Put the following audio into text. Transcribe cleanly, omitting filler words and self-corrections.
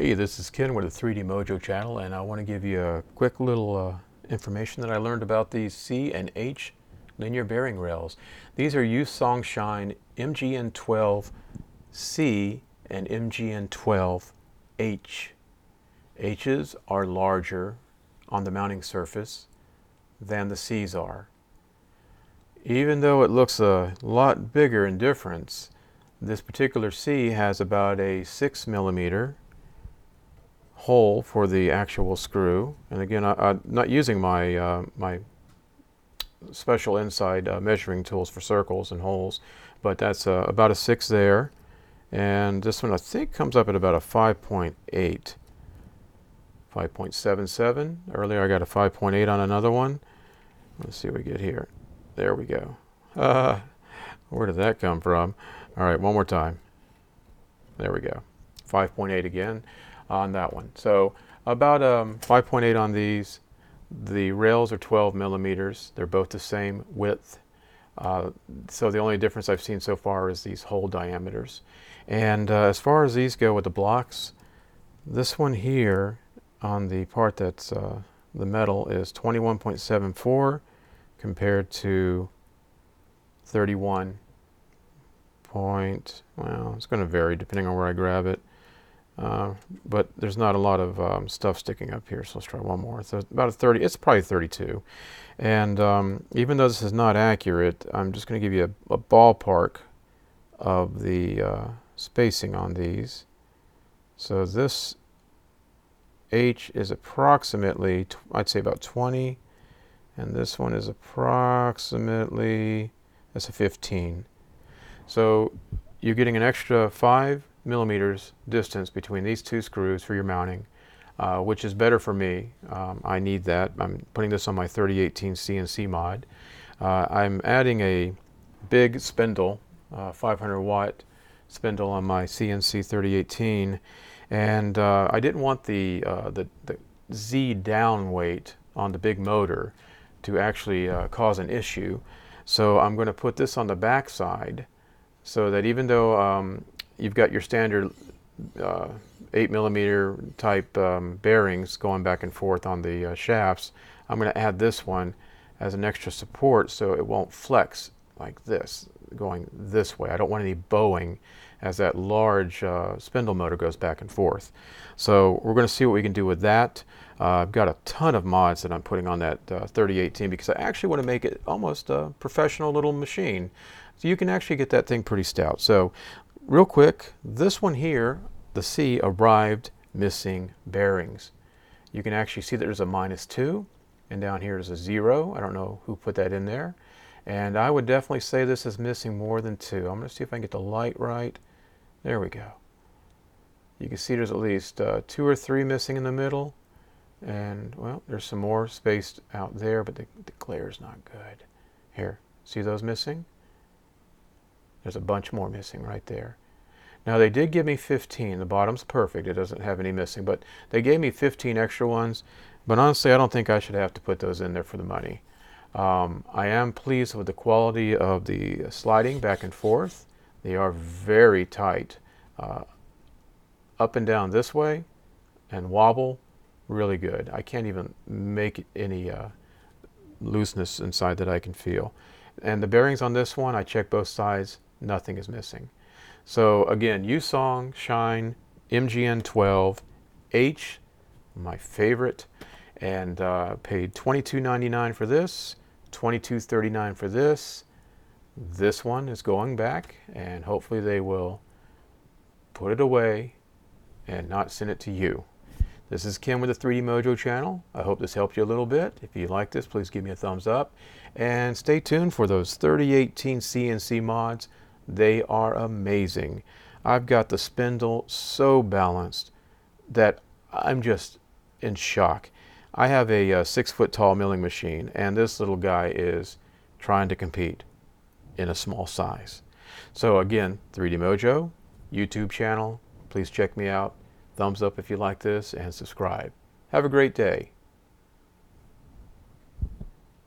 Hey, this is Ken with the 3D Mojo channel, and I want to give you a quick little information that I learned about these C and H linear bearing rails. These are Usongshine MGN12 C and MGN12 H. H's are larger on the mounting surface than the C's are. Even though it looks a lot bigger in difference, this particular C has about a 6mm hole for the actual screw. And again, I'm not using my my special inside measuring tools for circles and holes, but that's about a 6 there. And this one I think comes up at about a 5.8, 5.77. Earlier I got a 5.8 on another one. Let's see what we get here. There we go. Where did that come from? All right, one more time. There we go. 5.8 again on that one. So about 5.8 on these. The rails are 12mm. They're both the same width. So the only difference I've seen so far is these hole diameters. And as far as these go with the blocks, this one here on the part that's the metal is 21.74 compared to 31 point, well, it's going to vary depending on where I grab it. But there's not a lot of stuff sticking up here, so let's try one more. So about a 30, it's probably 32. And even though this is not accurate, I'm just going to give you a ballpark of the spacing on these. So this H is approximately, I'd say about 20, and this one is approximately, that's a 15. So you're getting an extra 5mm distance between these two screws for your mounting, which is better for me. I need that. I'm putting this on my 3018 CNC mod. I'm adding a big spindle, 500 watt spindle on my CNC 3018, and I didn't want the Z down weight on the big motor to actually cause an issue. So I'm going to put this on the back side so that even though you've got your standard 8mm type bearings going back and forth on the shafts, I'm going to add this one as an extra support so it won't flex like this, going this way. I don't want any bowing as that large spindle motor goes back and forth. So we're going to see what we can do with that. I've got a ton of mods that I'm putting on that 3018 because I actually want to make it almost a professional little machine. So you can actually get that thing pretty stout. So real quick, this one here, the C, arrived missing bearings. You can actually see that there's a -2, and down here is a 0. I don't know who put that in there. And I would definitely say this is missing more than 2. I'm going to see if I can get the light right. There we go. You can see there's at least 2 or 3 missing in the middle. And, well, there's some more spaced out there, but the glare is not good. Here, see those missing? There's a bunch more missing right there. Now they did give me 15. The bottom's perfect. It doesn't have any missing, but they gave me 15 extra ones. But honestly, I don't think I should have to put those in there for the money. I am pleased with the quality of the sliding back and forth. They are very tight. Up and down this way and wobble, really good. I can't even make any looseness inside that I can feel. And the bearings on this one, I checked both sides. Nothing is missing. So again, Usongshine MGN12 H, my favorite, and paid $22.99 for this, $22.39 for this. This one is going back, and hopefully they will put it away and not send it to you. This is Ken with the 3D Mojo channel. I hope this helped you a little bit. If you like this, please give me a thumbs up. And stay tuned for those 3018 CNC mods. They are amazing. I've got the spindle so balanced that I'm just in shock. I have a 6-foot tall milling machine, and this little guy is trying to compete in a small size. So again, 3D Mojo, YouTube channel. Please check me out. Thumbs up if you like this, and subscribe. Have a great day.